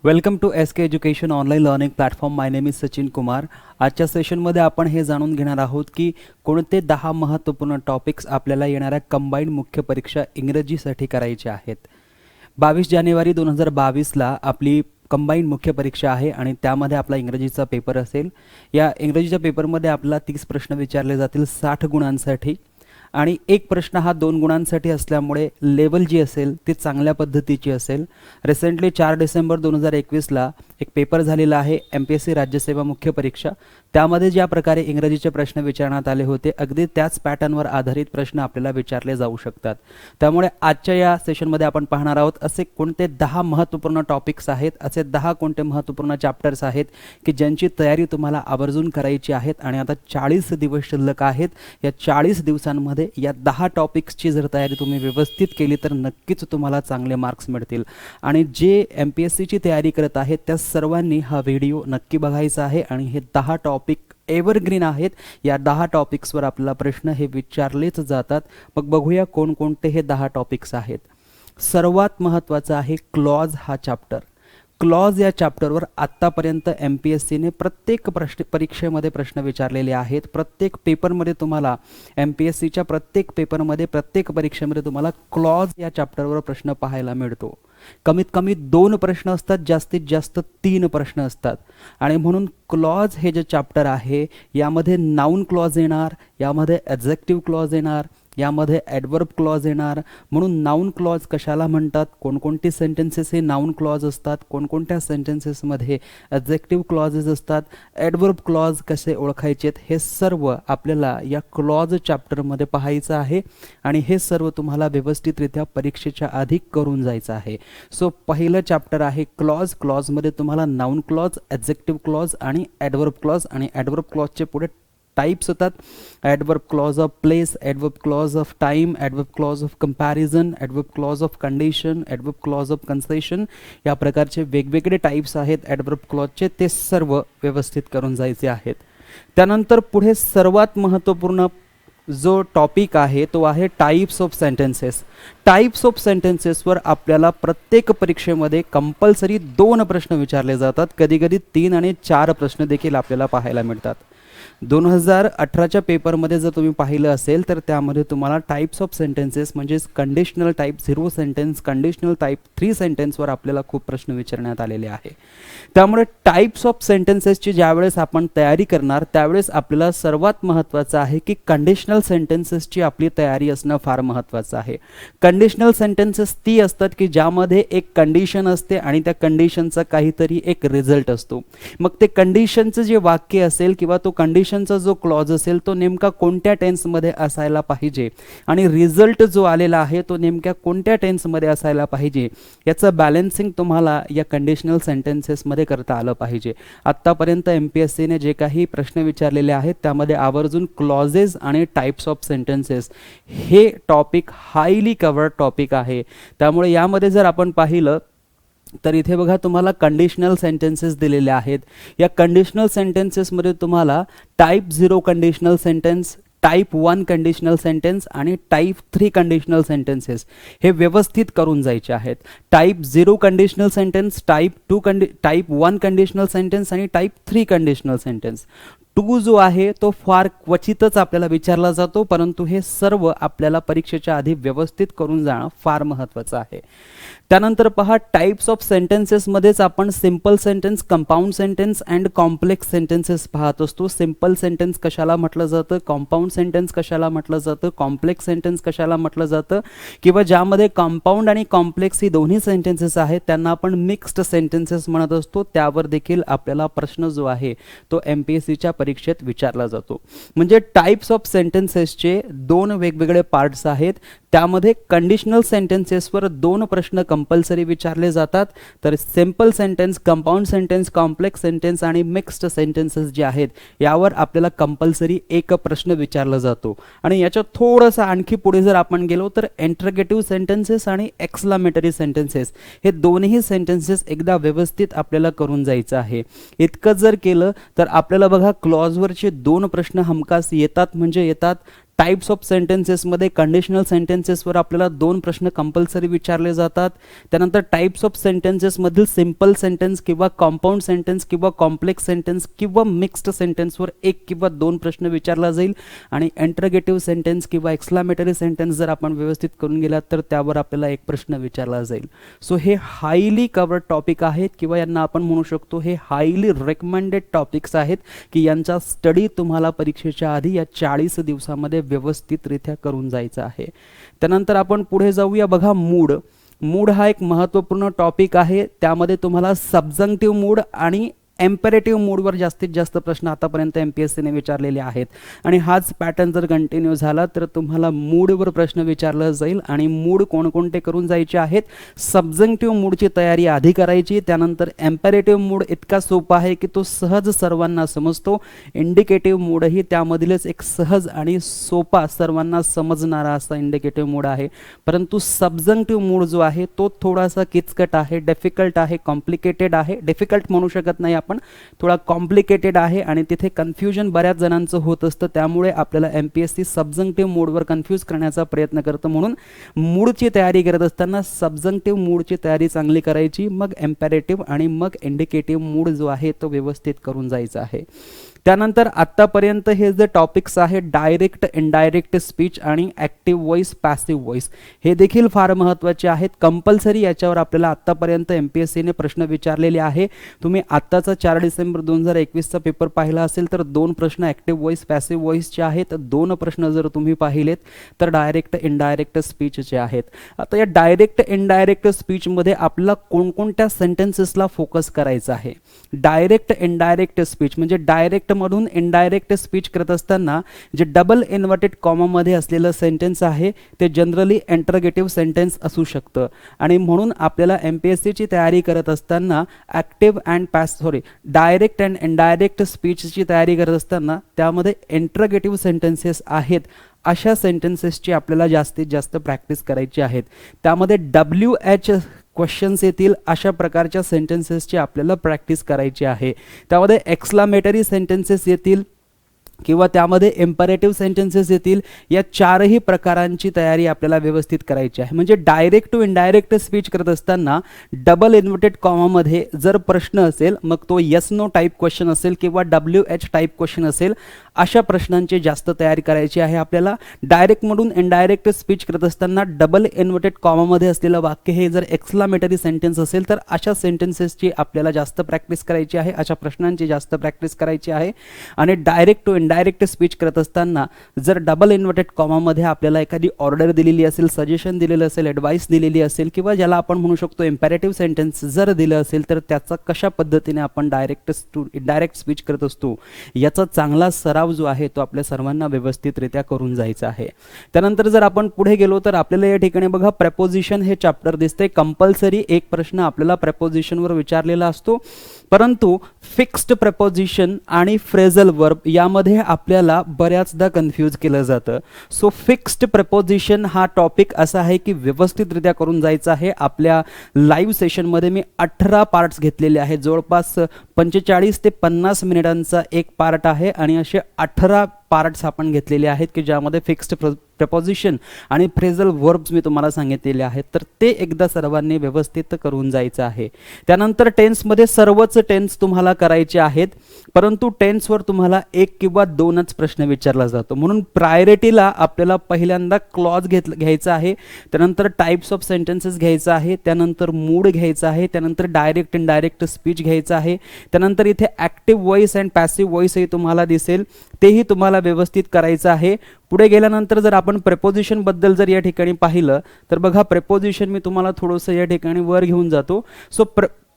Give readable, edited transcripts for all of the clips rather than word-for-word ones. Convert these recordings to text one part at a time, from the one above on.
Welcome to SK education online learning platform. My name is Sachin Kumar. आजच्या सेशनमध्ये आपण हे जाणून घेणार आहोत की कोणते 10 महत्त्वपूर्ण टॉपिक्स आपल्याला येणाऱ्या कंबाईंड मुख्य परीक्षा इंग्रजीसाठी करायचे आहेत. 22 जानेवारी 2022ला आपली कंबाईंड मुख्य परीक्षा आहे आणि त्यामध्ये आपला इंग्रजीचा पेपर असेल. या इंग्रजीच्या पेपरमध्ये आपल्याला 30 प्रश्न विचारले जातील 60 गुणांसाठी आणि एक प्रश्न हा 2 गुणांसाठी असल्यामुळे लेवल जी असेल ती चांगल्या पद्धतीची असेल. रिसेंटली 4 डिसेंबर 2021ला एक पेपर झालेला आहे MPSC राज्यसेवा मुख्य परीक्षा. त्यामध्ये ज्या प्रकारे इंग्रजीचे प्रश्न विचारण्यात आले होते अगदी त्याच पॅटर्नवर आधारित प्रश्न आपल्याला विचारले जाऊ शकतात. त्यामुळे आजच्या या सेशनमध्ये आपण पाहणार आहोत असे कोणते 10 महत्त्वपूर्ण टॉपिक्स आहेत, असे 10 कोणते महत्त्वपूर्ण चॅप्टर्स आहेत की ज्यांची तयारी तुम्हाला आवर्जून करायची आहेत. आणि आता 40 दिवस शिल्लक आहेत. या 40 दिवसांमध्ये या 10 टॉपिक्सची जर तयारी तुम्ही व्यवस्थित केली तर नक्कीच तुम्हाला चांगले मार्क्स मिळतील. आणि जे MPSCची तयारी करत आहेत त्या सर्वांनी हा व्हिडिओ नक्की बघायचा आहे. आणि हे 10 टॉपिक एव्हरग्रीन आहेत. या 10 टॉपिक्सवर आपल्याला प्रश्न हे विचारलेच जातात. मग बघूया कोणकोणते हे 10 टॉपिक्स आहेत. सर्वात महत्त्वाचा आहे क्लॉज हा चॅप्टर. क्लॉज या चॅप्टरवर आत्तापर्यंत MPSCने प्रत्येक परीक्षेमध्ये प्रश्न विचारलेले आहेत. प्रत्येक पेपरमध्ये तुम्हाला MPSCच्या प्रत्येक पेपरमध्ये प्रत्येक परीक्षेमध्ये तुम्हाला क्लॉज या चॅप्टरवर प्रश्न पाहायला मिळतो. कमीत कमी 2 प्रश्न असतात, जास्तीत जास्त 3 प्रश्न असतात. आणि म्हणून क्लॉज हे जे चॅप्टर आहे यामध्ये नाऊन क्लॉज येणार, यामध्ये ॲडजेक्टिव्ह क्लॉज येणार, यामध्ये ॲडवर्ब क्लॉज येणार. म्हणून नाऊन क्लॉज कशाला म्हणतात, कोणकोणती सेंटेन्सेस हे नाऊन क्लॉज असतात, कोणकोणत्या सेंटेन्सेसमध्ये ॲडजेक्टिव्ह क्लॉजेस असतात, ॲडवर्ब क्लॉज कसे ओळखायचेत, हे सर्व आपल्याला या क्लॉज चॅप्टरमध्ये पाहायचं आहे. आणि हे सर्व तुम्हाला व्यवस्थितरित्या परीक्षेच्या आधी करून जायचं आहे. सो पहिलं चॅप्टर आहे क्लॉज. क्लॉजमध्ये तुम्हाला नाऊन क्लॉज, ॲडजेक्टिव्ह क्लॉज आणि ॲडवर्ब क्लॉज. आणि ॲडवर्ब क्लॉजचे पुढे टाइप्स होतात. Adverb clause of place, adverb clause of time, adverb clause of comparison, adverb clause of condition, adverb clause of concession. या प्रकारचे वेगवेगळे टाइप्स आहेत ॲडवर्ब क्लॉजचे. ते सर्व व्यवस्थित करून जायचे आहेत. त्यानंतर पुढे सर्वात महत्त्वपूर्ण जो टॉपिक आहे तो आहे types of sentences. Types of सेंटेन्सेसवर आपल्याला प्रत्येक परीक्षेमध्ये कंपल्सरी 2 प्रश्न विचारले जातात. कधीकधी 3 आणि 4 प्रश्न देखील आपल्याला पाहायला मिळतात. 2018च्या पेपरमध्ये जर तुम्ही पाहिलं असेल तर त्यामध्ये तुम्हाला टाइप्स ऑफ सेंटेन्सेस म्हणजेच conditional type 0 sentence, conditional type 3 सेंटेन्सवर आपल्याला खूप प्रश्न विचारण्यात आलेले आहे. त्यामुळे टाइप्स ऑफ सेंटेन्सेसची ज्यावेळेस आपण तयारी करणार त्यावेळेस आपल्याला सर्वात महत्त्वाचं आहे की कंडिशनल सेंटेन्सेसची आपली तयारी असणं फार महत्त्वाचं आहे. कंडिशनल सेंटेन्सेस ती असतात की ज्यामध्ये एक कंडिशन असते आणि त्या कंडिशनचा काहीतरी एक रिझल्ट असतो. मग ते कंडिशनचं जे वाक्य असेल किंवा तो कंडिशनचा जो क्लॉज असेल तो नेमका कोणत्या टेन्समध्ये असायला पाहिजे आणि रिझल्ट जो आलेला आहे तो नेमक्या कोणत्या टेन्समध्ये असायला पाहिजे याचं बॅलन्सिंग तुम्हाला या कंडिशनल सेंटेन्सेसमध्ये करता आलं पाहिजे. आत्तापर्यंत MPSCने जे काही प्रश्न विचारलेले आहेत त्यामध्ये आवर्जून क्लॉजेस आणि टाइप्स ऑफ सेंटेन्सेस हे टॉपिक हायली कवर्ड टॉपिक आहे. त्यामुळे यामध्ये जर आपण पाहिलं तर इथे बघा तुम्हाला कंडिशनल सेंटेन्सेस दिलेले आहेत. या कंडिशनल सेंटेन्सेसमध्ये तुम्हाला type 0 conditional sentence, type 1 conditional sentence आणि टाइप 3 कंडिशनल सेंटेन्सेस हे व्यवस्थित करून जायचे आहेत. Type 0 conditional sentence, type 1 conditional sentence आणि टाइप 3 कंडिशनल सेंटेन्स. 2 जो आहे तो फार क्वचितच आपल्याला विचारला जातो, परंतु हे सर्व आपल्याला परीक्षेच्या आधी व्यवस्थित करून जाणं फार महत्त्वाचं आहे. त्यानंतर पहा टाइप्स ऑफ सेंटेन्सेसमध्येच आपण simple sentence, compound sentence and complex sentences पाहत असतो. सिंपल सेंटेन्स कशाला म्हटलं जातं, कंपाऊंड सेंटेन्स कशाला म्हटलं जातं, कॉम्प्लेक्स सेंटेन्स कशाला म्हटलं जातं, किंवा ज्यामध्ये कंपाऊंड आणि कॉम्प्लेक्स ही दोन्ही सेंटेन्सेस आहेत त्यांना आपण मिक्स्ड सेंटेन्सेस म्हणत असतो. त्यावर देखील आपल्याला प्रश्न जो आहे तो MPSCच्या परीक्षेत विचारला जातो. म्हणजे टाइप्स ऑफ सेंटेन्सेसचे 2 वेगवेगळे पार्ट्स आहेत. त्यामध्ये कंडिशनल सेंटेन्सेसवर 2 प्रश्न कंपल्सरी विचारले जातात. तर simple sentence, compound sentence, complex sentence आणि मिक्स्ड सेंटेन्सेस जे आहेत यावर आपल्याला कंपल्सरी 1 प्रश्न विचारला जातो. आणि याच्यात थोडंसं आणखी पुढे जर आपण गेलो तर इंटरगेटिव्ह सेंटेन्सेस आणि एक्सक्लामेटरी सेंटेन्सेस हे दोन्ही सेंटेन्सेस एकदा व्यवस्थित आपल्याला करून जायचं आहे. इतकं जर केलं तर आपल्याला बघा क्लॉजवरचे 2 प्रश्न हमखास येतात म्हणजे येतात. टाइप्स ऑफ सेंटेन्सेसमध्ये कंडिशनल सेंटेन्सेसवर आपल्याला 2 प्रश्न कंपल्सरी विचारले जातात. त्यानंतर टाइप्स ऑफ सेंटेन्सेसमधील सिंपल सेंटेन्स किंवा कॉम्पाऊंड सेंटेन्स किंवा कॉम्प्लेक्स सेंटेन्स किंवा मिक्स्ड सेंटेन्सवर 1 किंवा 2 प्रश्न विचारला जाईल. आणि इंटरगेटिव्ह सेंटेन्स किंवा एक्सक्लामेटरी सेंटेन्स जर आपण व्यवस्थित करून गेलात तर त्यावर आपल्याला 1 प्रश्न विचारला जाईल. सो हे हायली कवर्ड टॉपिक आहेत किंवा यांना आपण म्हणू शकतो हे हायली रेकमेंडेड टॉपिक्स आहेत की यांचा स्टडी तुम्हाला परीक्षेच्या आधी या 40 दिवसामध्ये व्यवस्थितरित्या करून जायचं आहे. त्यानंतर आपण पुढे जाऊया. बघा, मूड हा एक महत्त्वपूर्ण टॉपिक आहे. त्यामध्ये तुम्हाला सबजंक्टिव्ह मूड आणि एम्पेरेटिव्ह मूडवर जास्तीत जास्त प्रश्न आतापर्यंत MPSCने विचारलेले आहेत. आणि हाच पॅटर्न जर कंटिन्यू झाला तर तुम्हाला मूडवर प्रश्न विचारला जाईल. आणि मूड कोणकोणते करून जायचे आहेत? सबजंक्टिव्ह मूडची तयारी आधी करायची. त्यानंतर एम्पेरेटिव्ह मूड इतका सोपा आहे की तो सहज सर्वांना समजतो. इंडिकेटिव्ह मूडही त्यामधीलच एक सहज आणि सोपा सर्वांना समजणारा असा इंडिकेटिव्ह मूड आहे. परंतु सबजंक्टिव्ह मूड जो आहे तो थोडासा किचकट आहे, डिफिकल्ट आहे, कॉम्प्लिकेटेड आहे. डिफिकल्ट म्हणू शकत नाही, पण थोडा कॉम्प्लिकेटेड आहे आणि तिथे कन्फ्युजन बऱ्याच जणांचं होत असतं. त्यामुळे आपल्याला MPSC सबजंक्टिव्ह मूडवर कन्फ्यूज करण्याचा प्रयत्न करतं. म्हणून मूडची तयारी करत असताना सबजंक्टिव्ह मूडची तयारी चांगली करायची, मग एम्पेरेटिव्ह आणि मग इंडिकेटिव्ह मूड जो आहे तो व्यवस्थित करून जायचा आहे. त्यानंतर आत्तापर्यंत हे जे टॉपिक्स आहे डायरेक्ट इनडायरेक्ट स्पीच आणि ॲक्टिव्ह व्हॉइस पॅसिव्ह व्हॉइस हे देखील फार महत्त्वाचे आहेत. कंपल्सरी याच्यावर आपल्याला आत्तापर्यंत MPSCने प्रश्न विचारलेले आहे. तुम्ही आत्ताचा 4 डिसेंबर 2021चा पेपर पाहिला असेल तर 2 प्रश्न ॲक्टिव्ह व्हॉइस पॅसिव्ह व्हॉइसचे आहेत. 2 प्रश्न जर तुम्ही पाहिलेत तर डायरेक्ट इनडायरेक्ट स्पीचचे आहेत. आता या डायरेक्ट इनडायरेक्ट स्पीचमध्ये आपल्याला कोणकोणत्या सेंटेन्सेसला फोकस करायचा आहे? डायरेक्ट इनडायरेक्ट स्पीच म्हणजे डायरेक्ट मधून इनडायरेक्ट स्पीच करत असताना जे डबल इन्व्हर्टेड कॉमामध्ये असलेलं सेंटेन्स आहे ते जनरली इंटरगेटिव्ह सेंटेन्स असू शकतं. आणि म्हणून आपल्याला MPSCची तयारी करत असताना डायरेक्ट अँड इनडायरेक्ट स्पीचची तयारी करत असताना त्यामध्ये इंटरगेटिव्ह सेंटेन्सेस आहेत अशा सेंटेन्सेसची आपल्याला जास्तीत जास्त प्रॅक्टिस करायची आहेत. त्यामध्ये WH क्वेश्चन्स येतील अशा प्रकारच्या सेंटेन्सेसची आपल्याला प्रॅक्टिस करायची आहे. त्यामध्ये एक्सक्लामेटरी सेंटेन्सेस येतील किंवा त्यामध्ये इम्परेटिव्ह सेंटेन्सेस येतील. या 4ही प्रकारांची तयारी आपल्याला व्यवस्थित करायची आहे. म्हणजे डायरेक्ट टू इनडायरेक्ट स्पीच करत असताना डबल इन्व्हर्टेड कॉमामध्ये जर प्रश्न असेल मग तो येस नो टाईप क्वेश्चन असेल किंवा WH टाईप क्वेश्चन असेल अशा प्रश्नांची जास्त तयारी करायची आहे आपल्याला. डायरेक्टमधून इनडायरेक्ट स्पीच करत असताना डबल इन्व्हर्टेड कॉमामध्ये असलेलं वाक्य हे जर एक्सक्लामेटरी सेंटेन्स असेल तर अशा सेंटेन्सेसची आपल्याला जास्त प्रॅक्टिस करायची आहे, अशा प्रश्नांची जास्त प्रॅक्टिस करायची आहे. आणि डायरेक्ट टू इनडायरेक्ट स्पीच करत असताना जर डबल इन्व्हर्टेड कॉमामध्ये आपल्याला एखादी ऑर्डर दिलेली असेल, सजेशन दिलेलं असेल, ॲडवाईस दिलेली असेल किंवा ज्याला आपण म्हणू शकतो इम्पेरेटिव्ह सेंटेन्स जर दिलं असेल तर त्याचा कशा पद्धतीने आपण डायरेक्ट स्पीच करत असतो याचा चांगला सराव जो आहे तो आपल्या सर्वांना व्यवस्थितरित्या करून जायचा आहे. त्यानंतर जर आपण पुढे गेलो तर आपल्याला या ठिकाणी बघा प्रेपोजिशन हे चॅप्टर दिसते. कंपल्सरी 1 प्रश्न आपल्याला प्रेपोजिशनवर विचारलेला असतो. परंतु फिक्स्ड प्रेपोजिशन आणि फ्रेझल वर्ब यामध्ये आपल्याला बऱ्याचदा कन्फ्यूज केलं जातं. सो फिक्स्ड प्रेपोजिशन हा टॉपिक असा आहे की व्यवस्थितरित्या करून जायचा आहे. आपल्या लाईव्ह सेशनमध्ये मी 18 पार्ट्स घेतलेले आहेत. जवळपास 45 ते 50 मिनिटांचा एक पार्ट आहे आणि असे 18 पार्ट्स आपण घेतलेले आहेत की ज्यामध्ये फिक्स्ड प्रेपोजिशन आणि फ्रेझल वर्ब्स मी तुम्हाला सांगितलेले आहेत. तर ते एकदा सर्वांनी व्यवस्थित करून जायचं आहे. त्यानंतर टेन्समध्ये सर्वच टेन्स तुम्हाला करायचे आहेत. परंतु टेन्सवर तुम्हाला 1 किंवा 2च प्रश्न विचारला जातो. म्हणून प्रायोरिटीला आपल्याला पहिल्यांदा क्लॉज घ्यायचा आहे, त्यानंतर टाइप्स ऑफ सेंटेन्सेस घ्यायचा आहे, त्यानंतर मूड घ्यायचा आहे, त्यानंतर डायरेक्ट इनडायरेक्ट स्पीच घ्यायचा आहे, त्यानंतर इथे ॲक्टिव्ह व्हॉइस अँड पॅसिव्ह व्हॉइसही तुम्हाला दिसेल, तेही तुम्हाला व्यवस्थित करायचं आहे. पुढे गेल्यानंतर जर आपण प्रेपोजिशन बद्दल जर या ठिकाणी पाहिलं तर बघा प्रेपोजिशन मी तुम्हाला थोडंसं या ठिकाणी वर घेऊन जातो. सो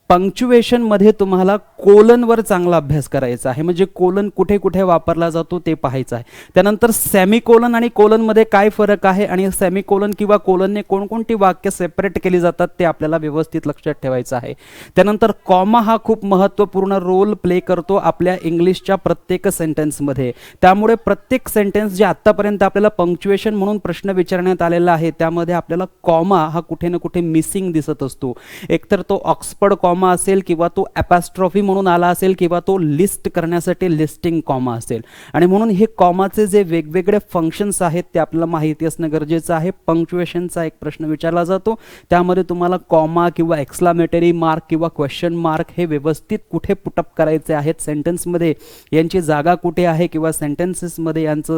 पंक्च्युएशन मध्ये तुम्हाला कोलनवर चांगला अभ्यास करायचा आहे. म्हणजे कोलन कुठे कुठे वापरला जातो ते पाहायचं आहे. त्यानंतर सेमीकोलन आणि कोलनमध्ये काय फरक आहे आणि सेमीकोलन किंवा कोलनने कोणकोणती वाक्य सेपरेट केली जातात ते आपल्याला व्यवस्थित लक्षात ठेवायचं आहे. त्यानंतर कॉमा हा खूप महत्त्वपूर्ण रोल प्ले करतो आपल्या इंग्लिशच्या प्रत्येक सेंटेन्समध्ये. त्यामुळे प्रत्येक सेंटेन्स जे आत्तापर्यंत आपल्याला पंक्च्युएशन म्हणून प्रश्न विचारण्यात आलेला आहे त्यामध्ये आपल्याला कॉमा हा कुठे ना कुठे मिसिंग दिसत असतो. एकतर तो ऑक्सफर्ड कॉमा कॉमा असेल किंवा तो ॲपॅस्ट्रॉफी म्हणून आला असेल किंवा तो लिस्ट करण्यासाठी लिस्टिंग कॉमा असेल. आणि म्हणून हे कॉमाचे जे वेगवेगळे फंक्शन्स आहेत ते आपल्याला माहिती असणं गरजेचं आहे. पंक्च्युएशनचा एक प्रश्न विचारला जातो, त्यामध्ये तुम्हाला कॉमा किंवा एक्सक्लामेटरी मार्क किंवा क्वेश्चन मार्क हे व्यवस्थित कुठे पुटअप करायचे आहेत सेंटेन्समध्ये, यांची जागा कुठे आहे किंवा सेंटेन्सेसमध्ये यांचं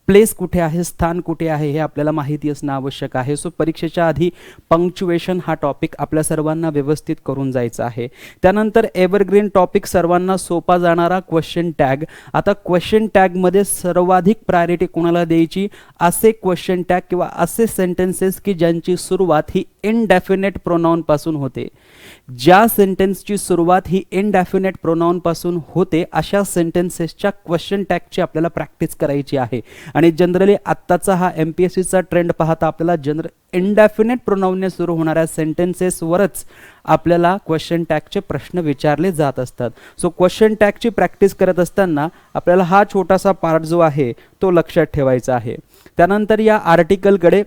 प्लेस कुठे आहे, स्थान कुठे आहे, हे आपल्याला माहिती असणं आवश्यक आहे. सो परीक्षेच्या आधी पंक्च्युएशन हा टॉपिक आपल्या सर्वांना व्यवस्थित करून जायचा आहे. त्यानंतर एव्हरग्रीन टॉपिक, सर्वांना सोपा जाणारा क्वेश्चन टॅग. आता क्वेश्चन टॅगमध्ये सर्वाधिक प्रायोरिटी कोणाला द्यायची, असे क्वेश्चन टॅग किंवा असे सेंटेन्सेस की ज्यांची सुरुवात ही इनडेफिनेट प्रोनाउन पासून होते. ज्या सेंटेन्सची सुरुवात ही इनडेफिनेट प्रोनाउन पासून होते अशा सेंटेन्सेसच्या क्वेश्चन टॅगची आपल्याला प्रॅक्टिस करायची आहे. आणि जनरली आत्ताचा हा MPSCचा ट्रेंड पाहता आपल्याला इनडेफिनेट प्रोनाउनने सुरू होणाऱ्या सेंटेन्सेसवरच आपल्याला क्वेश्चन टॅगचे प्रश्न विचारले जात असतात. सो क्वेश्चन टॅगची प्रॅक्टिस करत असताना आपल्याला हा छोटासा पार्ट जो आहे तो लक्षात ठेवायचा आहे. त्यानंतर या आर्टिकलकडे,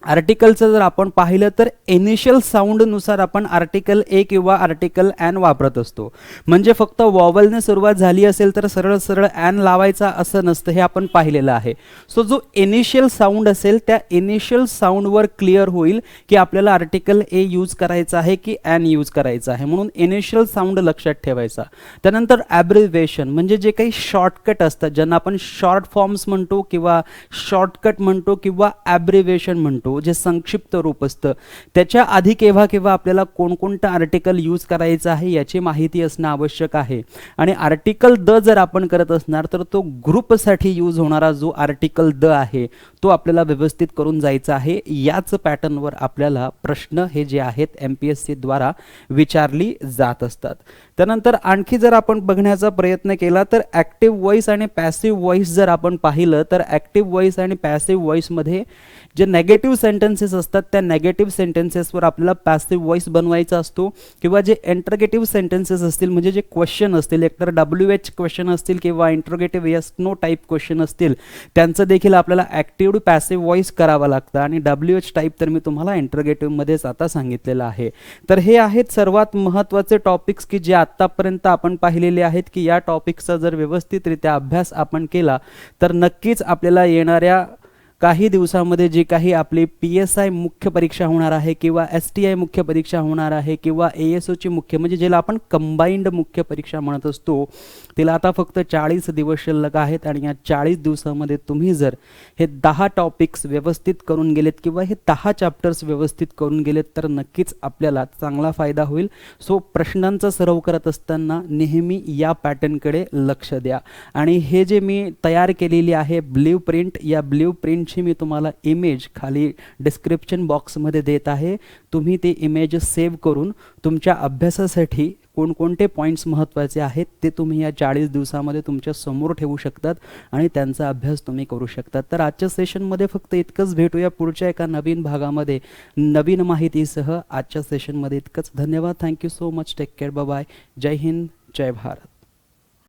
आर्टिकलचं जर आपण पाहिलं तर इनिशियल साऊंडनुसार आपण आर्टिकल ए किंवा आर्टिकल ॲन वापरत असतो. म्हणजे फक्त वॉवलने सुरुवात झाली असेल तर सरळ सरळ ॲन लावायचा असं नसतं, हे आपण पाहिलेलं आहे. सो जो इनिशियल साऊंड असेल त्या इनिशियल साऊंडवर क्लिअर होईल की आपल्याला आर्टिकल ए यूज करायचा आहे की ॲन यूज करायचा आहे, म्हणून इनिशियल साऊंड लक्षात ठेवायचा. त्यानंतर ॲब्रिव्हिएशन म्हणजे जे काही शॉर्टकट असतात, ज्यांना आपण शॉर्ट फॉर्म्स म्हणतो किंवा शॉर्टकट म्हणतो किंवा ॲब्रिव्हिएशन म्हणतो, जे संक्षिप्त रूप असतं, त्याच्या आधी केव्हा केव्हा आपल्याला कोणकोणतं आर्टिकल यूज करायचं आहे याची माहिती असणं आवश्यक आहे. आणि आर्टिकल द जर आपण करत असणार तर तो ग्रुपसाठी यूज होणारा जो आर्टिकल द आहे तो आपल्याला व्यवस्थित करून जायचा आहे. याच पॅटर्नवर आपल्याला प्रश्न हे जे आहेत MPSC द्वारा विचारली जात असतात. त्यानंतर आणखी जर आपण बघण्याचा प्रयत्न केला तर ॲक्टिव्ह व्हॉइस आणि पॅसिव्ह व्हॉइस जर आपण पाहिलं तर ॲक्टिव्ह व्हॉइस आणि पॅसिव्ह व्हॉइसमध्ये जे नेगेटिव्ह सेंटेन्सेस असतात त्या नेगेटिव्ह सेंटेन्सेसवर आपल्याला पॅसिव्ह व्हॉइस बनवायचा असतो, किंवा जे इंटरोगेटिव्ह सेंटेन्सेस असतील म्हणजे जे क्वेश्चन असतील, एकतर WH क्वेश्चन असतील किंवा interrogative yes no type question असतील, त्यांचं देखील आपल्याला ॲक्टिव्ह पॅसिव्ह व्हॉइस करावं लागतं. आणि WH टाईप तर मी तुम्हाला इंटरोगेटिव्हमध्येच आता सांगितलेलं आहे. तर हे आहेत सर्वात महत्त्वाचे टॉपिक्स की जे आत्तापर्यंत आपण पाहिलेले आहेत की या टॉपिक्सचा जर व्यवस्थितरित्या अभ्यास आपण केला तर नक्कीच आपल्याला येणाऱ्या काही दिवसामध्ये जी काही आपली PSI मुख्य परीक्षा होणार आहे किंवा STI मुख्य परीक्षा होणार आहे किंवा ASOची मुख्य म्हणजे ज्याला आपण कंबाईंड मुख्य परीक्षा म्हणत असतो, तिला आता फक्त 40 दिवस शिल्लक आहेत. आणि या 40 दिवसामध्ये तुम्ही जर हे 10 टॉपिक्स व्यवस्थित करून गेलेत किंवा हे 10 चॅप्टर्स व्यवस्थित करून गेलेत तर नक्कीच आपल्याला चांगला फायदा होईल. सो प्रश्नांचा सराव करत असताना नेहमी या पॅटर्नकडे लक्ष द्या. आणि हे जे मी तयार केलेली आहे ब्ल्यू प्रिंट, या ब्ल्यू प्रिंटची मी तुम्हाला इमेज खाली डिस्क्रिप्शन बॉक्समध्ये देत आहे. तुम्ही ते इमेज सेव्ह करून तुमच्या अभ्यासासाठी कोणकोणते पॉईंट्स महत्त्वाचे आहेत ते तुम्ही या 40 दिवसामध्ये तुमच्या समोर ठेवू शकतात आणि त्यांचा अभ्यास तुम्ही करू शकतात. तर आजच्या सेशनमध्ये फक्त इतकंच. भेटूया पुढच्या एका नवीन भागामध्ये नवीन माहितीसह. आजच्या सेशनमध्ये इतकंच. धन्यवाद. Thank you so much. Take care. Bye bye. जय हिंद. जय भारत.